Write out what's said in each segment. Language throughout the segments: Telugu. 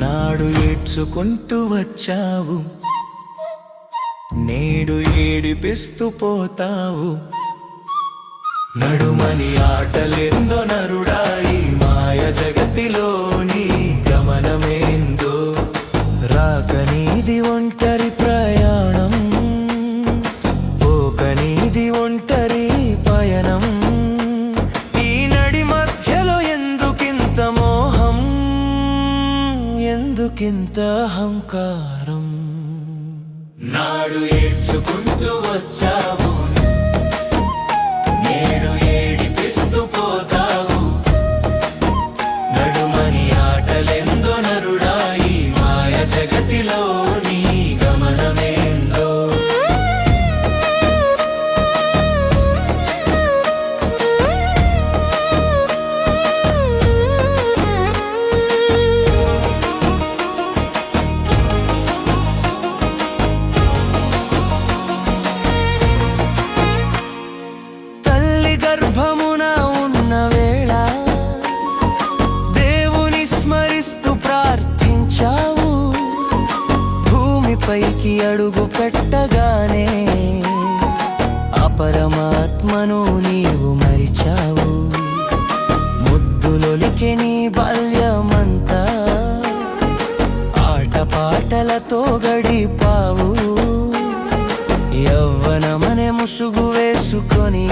నాడు ఏడ్చుకుంటూ వచ్చావు, నేడు ఏడిపిస్తూ పోతావు. నడుమని ఆటలెందో నరుడాయి, మాయ జగతిలోని గమనమేందో. రాకనీది ఒంటరి ప్రయాణం, పోకనీది ఒంటరి పయనం. ఈ నడి మధ్యలో ఎందుకింత మోహం, ఎందుకింత అహంకారం? నాడు ఏడ్చుకుంటూ వచ్చావు, నేడు ఏడిపిస్తూ పోతావు. నడుమని ఆటలెందో నరుడాయి, మాయ జగతిలోని గమనమేందో. గర్భమున ఉన్న వేళ దేవుని స్మరిస్తూ ప్రార్థించావు. భూమిపైకి అడుగు పెట్టగానే ఆ పరమాత్మను నీవు మరిచావు. ముద్దులొలికే నీ బాల్యమంతా ఆటపాటలతో గడిపావు. యవ్వనమనే ముసుగు వేసుకొని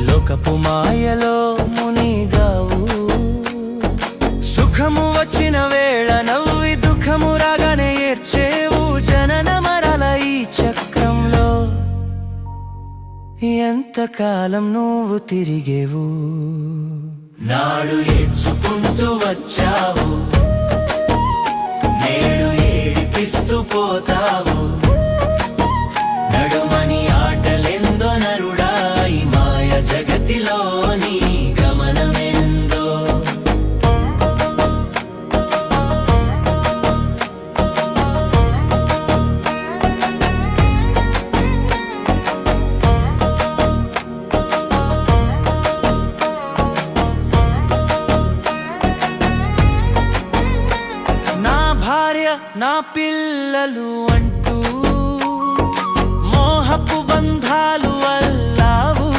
లోకపు మాయలో మునిగావు. సుఖము వచ్చిన వేళ నవ్వి, దుఃఖము రాగానే ఏడ్చేవు. జనన మరల ఈ చక్రంలో ఎంతకాలం నువ్వు తిరిగేవు? నాడు ఏడ్చుకుంటూ వచ్చావు, నేడు ఏడిపిస్తూ పోతావు. నడుమని ఆటలెందో నరుడాయి, మాయ జగతిలోని గమనమెందో. నా భార్య, నా పిల్లలు అంటూ మోహపు బంధాలు అల్లావు.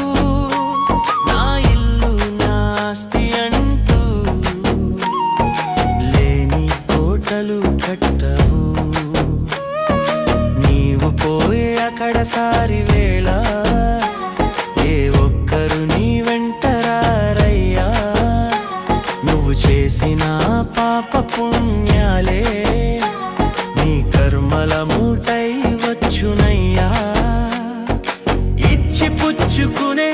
నా ఇల్లు, నా ఆస్తి అంటూ లేని కోటలు కట్టవు. నీవు పోయే అక్కడ సారి వేళ ఏ ఒక్కరు నీ వెంట రారయ్యా. నువ్వు చేసిన పాప పుణ్యాలే నీ కర్మల మూటై వచ్చునయ్యా. ఇచ్చి పుచ్చుకునే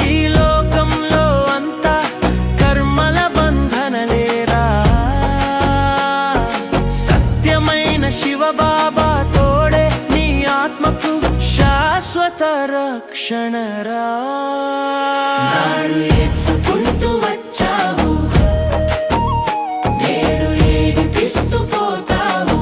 ఈ లోకంలో అంతా కర్మల బంధనలేరా. సత్యమైన శివబాబా తోడే నీ ఆత్మకు శాశ్వత రక్షణరా. నాడు ఏడ్చుకుంటూ వచ్చావు, నేడు ఏడిపిస్తూ పోతావు.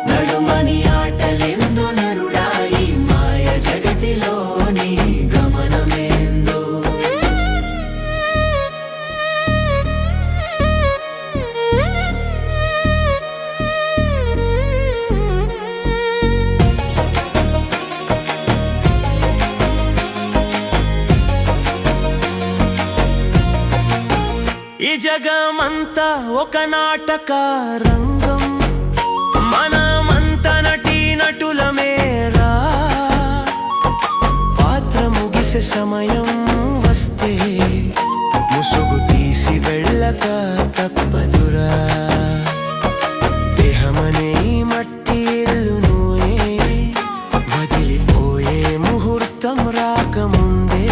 నడుమని ఆటలెందో నరుడాయి, మాయ జగతిలోని గమనమేందో. ఈ జగమంతా ఒక నాటక రంగం, మనమంతా నటీ నటులమేరా. పాత్ర ముగిసే సమయం వస్తే ముసుగు తీసి వెళ్ళక తప్పదురా. దేహమనే మట్టి ఇల్లును వదిలిపోయే ముహూర్తం రాకముందే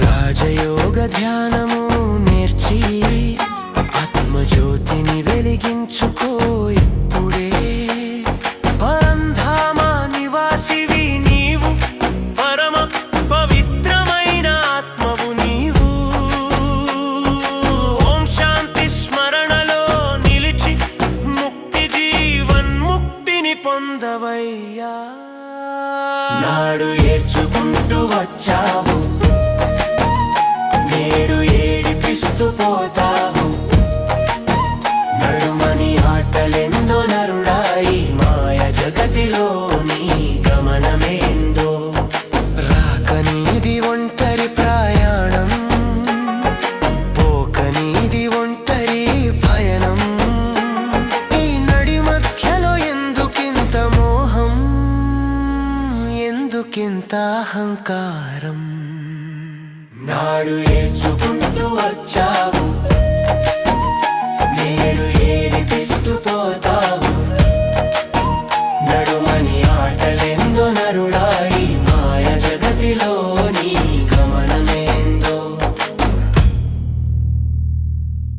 రాజయోగ ధ్యానము నేర్చి ఆత్మజ్యోతిని వెలిగించుకో ఇప్పుడే. పరంధామ నివాసివి నీవు, నాడు ఏడ్చుకుంటూ వచ్చావు, నేడు ఏడిపిస్తూ పోతావు. నడుమని ఆటలెందో నరుడాయి, మాయ జగతిలో నీ గమనమేందో. రాకనీది ఒంటరి ప్రయాణం, పోకనీది ఒంటరి పయనం. ఈ నడి మధ్యలో ఎందుకింత మోహం, ఎందుకింత అహంకారం? నాడు ఏడ్చుకుంటూ వచ్చావు, నేడు ఏడిపిస్తూ పోతావు.